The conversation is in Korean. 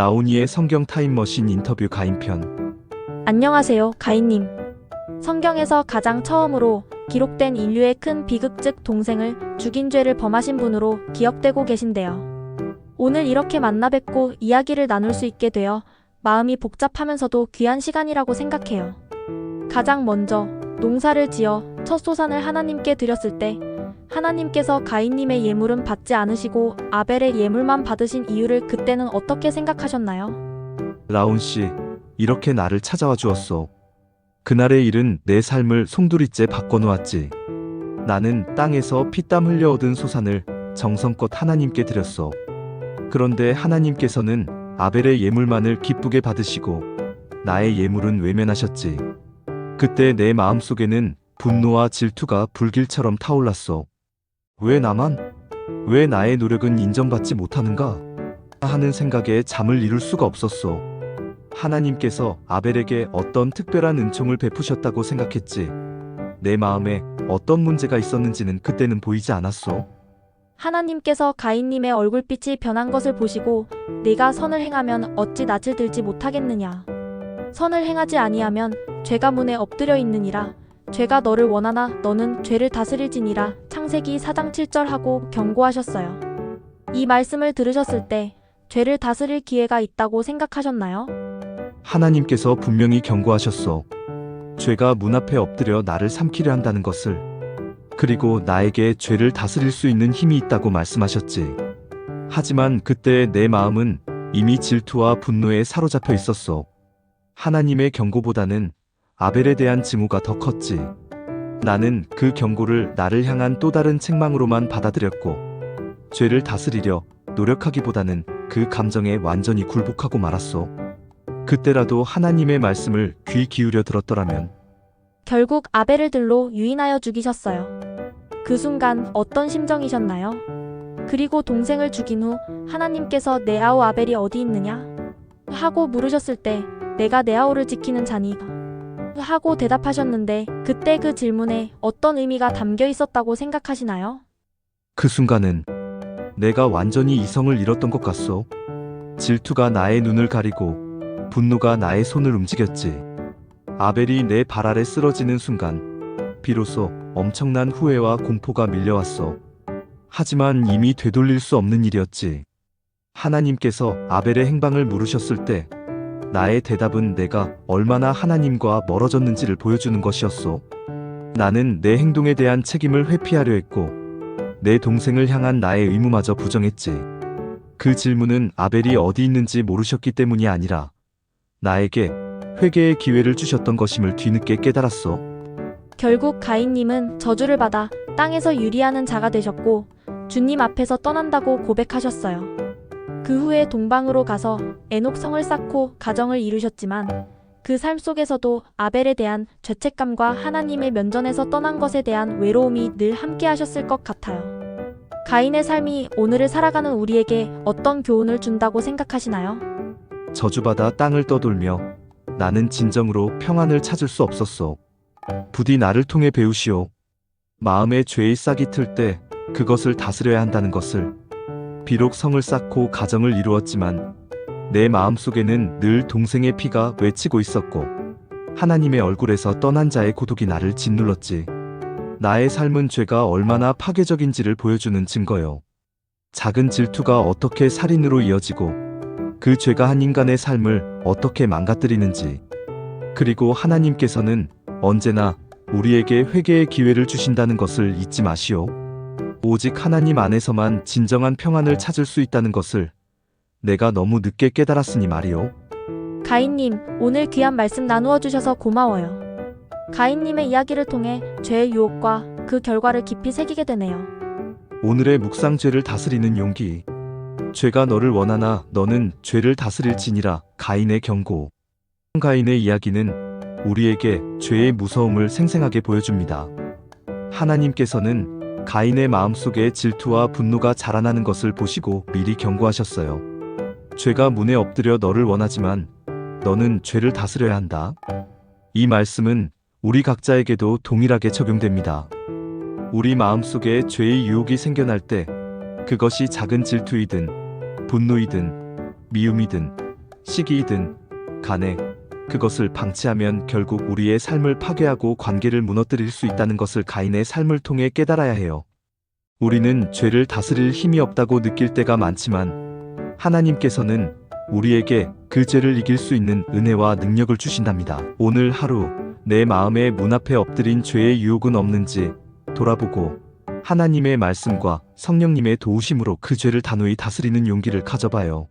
라오니의 성경 타임머신 인터뷰 가인편. 안녕하세요, 가인님. 성경에서 가장 처음으로 기록된 인류의 큰 비극 즉 동생을 죽인 죄를 범하신 분으로 기억되고 계신데요. 오늘 이렇게 만나 뵙고 이야기를 나눌 수 있게 되어 마음이 복잡하면서도 귀한 시간이라고 생각해요. 가장 먼저 농사를 지어 첫 소산을 하나님께 드렸을 때 하나님께서 가인님의 예물은 받지 않으시고 아벨의 예물만 받으신 이유를 그때는 어떻게 생각하셨나요? 라온 씨, 이렇게 나를 찾아와 주었소. 그날의 일은 내 삶을 송두리째 바꿔놓았지. 나는 땅에서 피땀 흘려 얻은 소산을 정성껏 하나님께 드렸소. 그런데 하나님께서는 아벨의 예물만을 기쁘게 받으시고 나의 예물은 외면하셨지. 그때 내 마음속에는 분노와 질투가 불길처럼 타올랐소. 왜 나만? 왜 나의 노력은 인정받지 못하는가? 하는 생각에 잠을 이룰 수가 없었소. 하나님께서 아벨에게 어떤 특별한 은총을 베푸셨다고 생각했지. 내 마음에 어떤 문제가 있었는지는 그때는 보이지 않았소. 하나님께서 가인님의 얼굴빛이 변한 것을 보시고 네가 선을 행하면 어찌 낯을 들지 못하겠느냐. 선을 행하지 아니하면 죄가 문에 엎드려 있느니라. 죄가 너를 원하나 너는 죄를 다스릴지니라. 창세기 4장 7절 하고 경고하셨어요. 이 말씀을 들으셨을 때 죄를 다스릴 기회가 있다고 생각하셨나요? 하나님께서 분명히 경고하셨소. 죄가 문 앞에 엎드려 나를 삼키려 한다는 것을. 그리고 나에게 죄를 다스릴 수 있는 힘이 있다고 말씀하셨지. 하지만 그때 내 마음은 이미 질투와 분노에 사로잡혀 있었소. 하나님의 경고보다는 아벨에 대한 증오가 더 컸지. 나는 그 경고를 나를 향한 또 다른 책망으로만 받아들였고, 죄를 다스리려 노력하기보다는 그 감정에 완전히 굴복하고 말았소. 그때라도 하나님의 말씀을 귀 기울여 들었더라면. 결국 아벨을 들로 유인하여 죽이셨어요. 그 순간 어떤 심정이셨나요? 그리고 동생을 죽인 후 하나님께서 내 아우 아벨이 어디 있느냐? 하고 물으셨을 때 내가 내 아우를 지키는 자니? 하고 대답하셨는데 그때 그 질문에 어떤 의미가 담겨 있었다고 생각하시나요? 그 순간은 내가 완전히 이성을 잃었던 것 같소. 질투가 나의 눈을 가리고 분노가 나의 손을 움직였지. 아벨이 내 발 아래 쓰러지는 순간 비로소 엄청난 후회와 공포가 밀려왔어. 하지만 이미 되돌릴 수 없는 일이었지. 하나님께서 아벨의 행방을 물으셨을 때 나의 대답은 내가 얼마나 하나님과 멀어졌는지를 보여주는 것이었소. 나는 내 행동에 대한 책임을 회피하려 했고 내 동생을 향한 나의 의무마저 부정했지. 그 질문은 아벨이 어디 있는지 모르셨기 때문이 아니라 나에게 회개의 기회를 주셨던 것임을 뒤늦게 깨달았소. 결국 가인님은 저주를 받아 땅에서 유리하는 자가 되셨고 주님 앞에서 떠난다고 고백하셨어요. 그 후에 동방으로 가서 에녹성을 쌓고 가정을 이루셨지만 그 삶 속에서도 아벨에 대한 죄책감과 하나님의 면전에서 떠난 것에 대한 외로움이 늘 함께 하셨을 것 같아요. 가인의 삶이 오늘을 살아가는 우리에게 어떤 교훈을 준다고 생각하시나요? 저주받아 땅을 떠돌며 나는 진정으로 평안을 찾을 수 없었소. 부디 나를 통해 배우시오. 마음에 죄의 싹이 틀 때 그것을 다스려야 한다는 것을. 비록 성을 쌓고 가정을 이루었지만 내 마음속에는 늘 동생의 피가 외치고 있었고 하나님의 얼굴에서 떠난 자의 고독이 나를 짓눌렀지. 나의 삶은 죄가 얼마나 파괴적인지를 보여주는 증거요. 작은 질투가 어떻게 살인으로 이어지고 그 죄가 한 인간의 삶을 어떻게 망가뜨리는지. 그리고 하나님께서는 언제나 우리에게 회개의 기회를 주신다는 것을 잊지 마시오. 오직 하나님 안에서만 진정한 평안을 찾을 수 있다는 것을 내가 너무 늦게 깨달았으니 말이오. 가인님, 오늘 귀한 말씀 나누어 주셔서 고마워요. 가인님의 이야기를 통해 죄의 유혹과 그 결과를 깊이 새기게 되네요. 오늘의 묵상 죄를 다스리는 용기. 죄가 너를 원하나 너는 죄를 다스릴지니라. 가인의 경고. 가인의 이야기는 우리에게 죄의 무서움을 생생하게 보여줍니다. 하나님께서는 가인의 마음속에 질투와 분노가 자라나는 것을 보시고 미리 경고하셨어요. 죄가 문에 엎드려 너를 원하지만 너는 죄를 다스려야 한다. 이 말씀은 우리 각자에게도 동일하게 적용됩니다. 우리 마음속에 죄의 유혹이 생겨날 때 그것이 작은 질투이든 분노이든 미움이든 시기이든 간에 그것을 방치하면 결국 우리의 삶을 파괴하고 관계를 무너뜨릴 수 있다는 것을 가인의 삶을 통해 깨달아야 해요. 우리는 죄를 다스릴 힘이 없다고 느낄 때가 많지만 하나님께서는 우리에게 그 죄를 이길 수 있는 은혜와 능력을 주신답니다. 오늘 하루 내 마음의 문 앞에 엎드린 죄의 유혹은 없는지 돌아보고 하나님의 말씀과 성령님의 도우심으로 그 죄를 단호히 다스리는 용기를 가져봐요.